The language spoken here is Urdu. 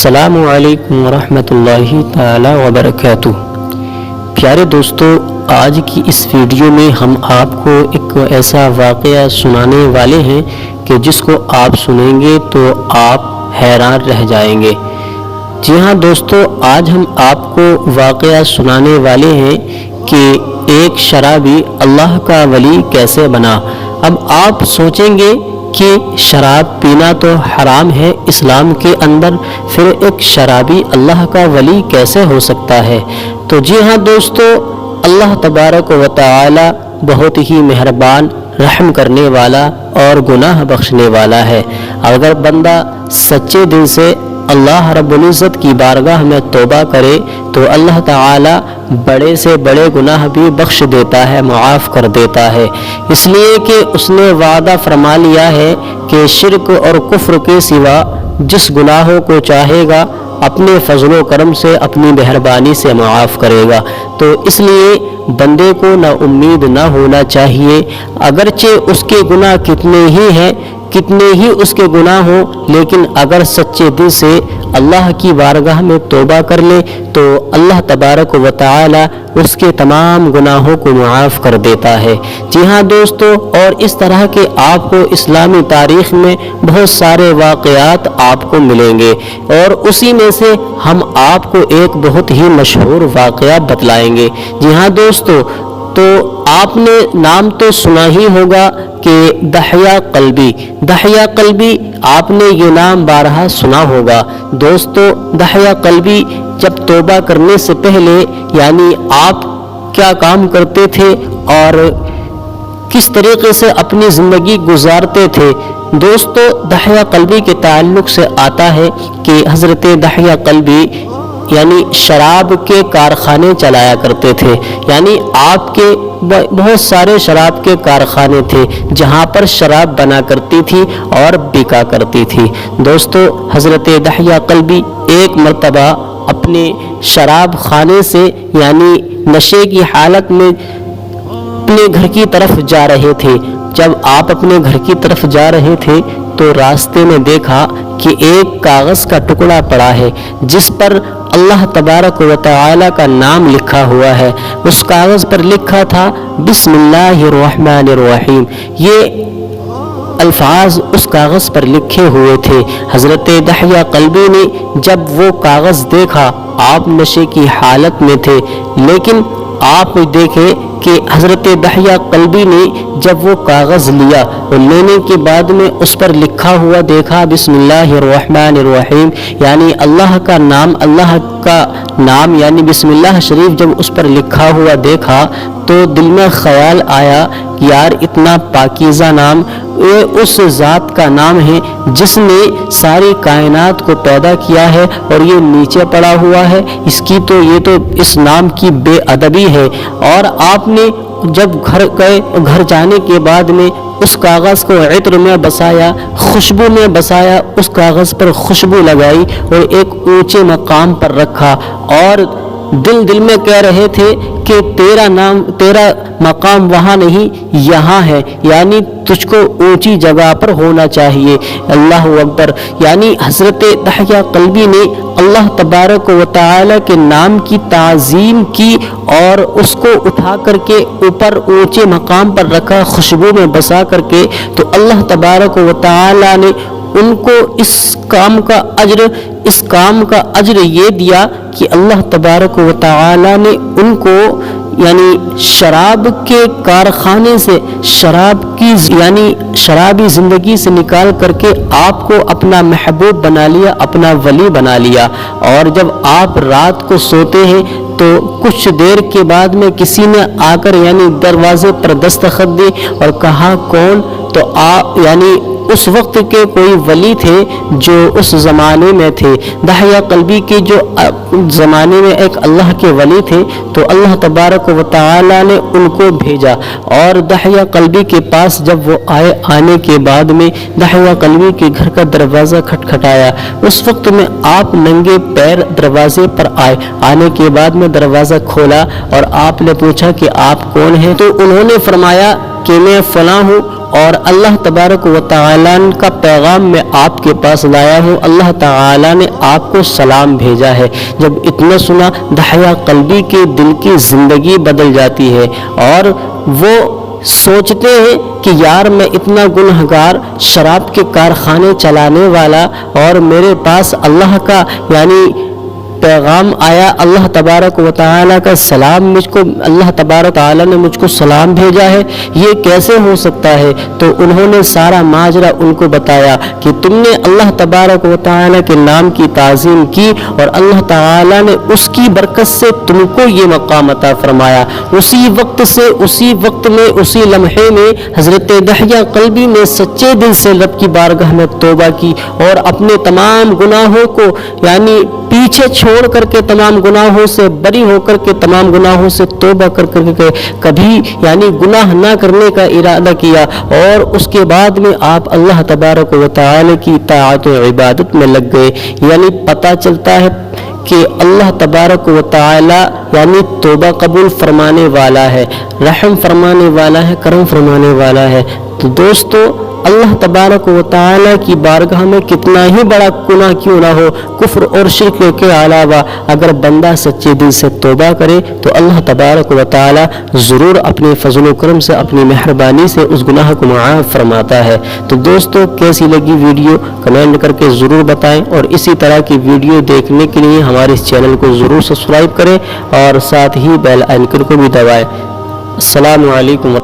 السلام علیکم ورحمۃ اللہ تعالی وبرکاتہ۔ پیارے دوستو، آج کی اس ویڈیو میں ہم آپ کو ایک ایسا واقعہ سنانے والے ہیں کہ جس کو آپ سنیں گے تو آپ حیران رہ جائیں گے۔ جی ہاں دوستو، آج ہم آپ کو واقعہ سنانے والے ہیں کہ ایک شرابی اللہ کا ولی کیسے بنا۔ اب آپ سوچیں گے کہ شراب پینا تو حرام ہے اسلام کے اندر، پھر ایک شرابی اللہ کا ولی کیسے ہو سکتا ہے؟ تو جی ہاں دوستو، اللہ تبارک و تعالی بہت ہی مہربان، رحم کرنے والا اور گناہ بخشنے والا ہے۔ اگر بندہ سچے دل سے اللہ رب العزت کی بارگاہ میں توبہ کرے تو اللہ تعالی بڑے سے بڑے گناہ بھی بخش دیتا ہے، معاف کر دیتا ہے، اس لیے کہ اس نے وعدہ فرما لیا ہے کہ شرک اور کفر کے سوا جس گناہوں کو چاہے گا اپنے فضل و کرم سے، اپنی مہربانی سے معاف کرے گا۔ تو اس لیے بندے کو نا امید نہ ہونا چاہیے، اگرچہ اس کے گناہ کتنے ہی اس کے گناہ ہوں، لیکن اگر سچے دل سے اللہ کی بارگاہ میں توبہ کر لے تو اللہ تبارک و تعالی اس کے تمام گناہوں کو معاف کر دیتا ہے۔ جی ہاں دوستو، اور اس طرح کے آپ کو اسلامی تاریخ میں بہت سارے واقعات آپ کو ملیں گے، اور اسی میں سے ہم آپ کو ایک بہت ہی مشہور واقعہ بتلائیں گے۔ جی ہاں دوستو، تو آپ نے نام تو سنا ہی ہوگا کہ دحیہ قلبی، آپ نے یہ نام بارہا سنا ہوگا۔ دوستو، دحیہ قلبی جب توبہ کرنے سے پہلے یعنی آپ کیا کام کرتے تھے اور کس طریقے سے اپنی زندگی گزارتے تھے؟ دوستو، دحیہ قلبی کے تعلق سے آتا ہے کہ حضرت دحیہ قلبی یعنی شراب کے کارخانے چلایا کرتے تھے، یعنی آپ کے بہت سارے شراب کے کارخانے تھے جہاں پر شراب بنا کرتی تھی اور بکا کرتی تھی۔ دوستو، حضرت دحیہ قلبی ایک مرتبہ اپنے شراب خانے سے یعنی نشے کی حالت میں اپنے گھر کی طرف جا رہے تھے۔ جب آپ اپنے گھر کی طرف جا رہے تھے تو راستے میں دیکھا کہ ایک کاغذ کا ٹکڑا پڑا ہے جس پر اللہ تبارک و تعالی کا نام لکھا ہوا ہے۔ اس کاغذ پر لکھا تھا بسم اللہ الرحمن الرحیم، یہ الفاظ اس کاغذ پر لکھے ہوئے تھے۔ حضرت دحیہ قلبی نے جب وہ کاغذ دیکھا، آپ نشے کی حالت میں تھے، لیکن آپ دیکھیں کہ حضرت دحیہ قلبی نے جب وہ کاغذ لیا اور لینے کے بعد میں اس پر لکھا ہوا دیکھا بسم اللہ الرحمن الرحیم، یعنی اللہ کا نام یعنی بسم اللہ شریف جب اس پر لکھا ہوا دیکھا تو دل میں خیال آیا کہ یار اتنا پاکیزہ نام، یہ اس ذات کا نام ہے جس نے ساری کائنات کو پیدا کیا ہے اور یہ نیچے پڑا ہوا ہے، یہ تو اس نام کی بے ادبی ہے۔ اور آپ نے جب گھر جانے کے بعد میں اس کاغذ کو عطر میں بسایا، خوشبو میں بسایا، اس کاغذ پر خوشبو لگائی اور ایک اونچے مقام پر رکھا، اور دل میں کہہ رہے تھے کہ تیرا مقام وہاں نہیں یہاں ہے، یعنی تجھ کو اونچی جگہ پر ہونا چاہیے۔ اللہ اکبر، یعنی حضرت دحیہ قلبی نے اللہ تبارک و تعالی کے نام کی تعظیم کی اور اس کو اٹھا کر کے اوپر اونچے مقام پر رکھا، خوشبو میں بسا کر کے، تو اللہ تبارک و تعالی نے ان کو اس کام کا اجر یہ دیا کہ اللہ تبارک و تعالی نے ان کو یعنی شراب کے کارخانے سے شرابی زندگی سے نکال کر کے آپ کو اپنا محبوب بنا لیا، اپنا ولی بنا لیا۔ اور جب آپ رات کو سوتے ہیں تو کچھ دیر کے بعد میں کسی نے آ کر یعنی دروازے پر دستخط دی اور کہا کون؟ تو یعنی اس وقت کے کوئی ولی تھے جو اس زمانے میں تھے، دحیہ قلبی کے جو زمانے میں ایک اللہ کے ولی تھے، تو اللہ تبارک و تعالی نے ان کو بھیجا اور دحیہ قلبی کے پاس جب وہ آنے کے بعد میں دحیہ قلبی کے گھر کا دروازہ کھٹکھٹایا، اس وقت میں آپ ننگے پیر دروازے پر آنے کے بعد میں دروازہ کھولا اور آپ نے پوچھا کہ آپ کون ہیں؟ تو انہوں نے فرمایا کہ میں فلاں ہوں اور اللہ تبارک و تعالیٰ کا پیغام میں آپ کے پاس لایا ہوں، اللہ تعالیٰ نے آپ کو سلام بھیجا ہے۔ جب اتنا سنا دحیہ قلبی کے دل کی زندگی بدل جاتی ہے اور وہ سوچتے ہیں کہ یار میں اتنا گنہگار، شراب کے کارخانے چلانے والا، اور میرے پاس اللہ کا پیغام آیا، اللہ تبارک و تعالیٰ کا سلام اللہ تبارک و تعالیٰ نے مجھ کو سلام بھیجا ہے، یہ کیسے ہو سکتا ہے؟ تو انہوں نے سارا ماجرا ان کو بتایا کہ تم نے اللہ تبارک و تعالیٰ کے نام کی تعظیم کی اور اللہ تعالیٰ نے اس کی برکت سے تم کو یہ مقام عطا فرمایا۔ اسی وقت میں اسی لمحے میں حضرت دحیہ قلبی نے سچے دل سے رب کی بارگاہ میں توبہ کی اور اپنے تمام گناہوں کو پیچھے چھوڑ کر کے، تمام گناہوں سے بری ہو کر کے، تمام گناہوں سے توبہ کر کے کبھی گناہ نہ کرنے کا ارادہ کیا، اور اس کے بعد میں آپ اللہ تبارک و تعالی کی اطاعت و عبادت میں لگ گئے۔ پتہ چلتا ہے کہ اللہ تبارک و تعالی توبہ قبول فرمانے والا ہے، رحم فرمانے والا ہے، کرم فرمانے والا ہے۔ تو دوستو، اللہ تبارک و تعالی کی بارگاہ میں کتنا ہی بڑا گناہ کیوں نہ ہو، کفر اور شرک کے علاوہ اگر بندہ سچے دل سے توبہ کرے تو اللہ تبارک و تعالی ضرور اپنے فضل و کرم سے، اپنی مہربانی سے اس گناہ کو معاف فرماتا ہے۔ تو دوستو، کیسی لگی ویڈیو کمنٹ کر کے ضرور بتائیں، اور اسی طرح کی ویڈیو دیکھنے کے لیے ہمارے اس چینل کو ضرور سبسکرائب کریں اور ساتھ ہی بیل آئیکن کو بھی دبائیں۔ السلام علیکم۔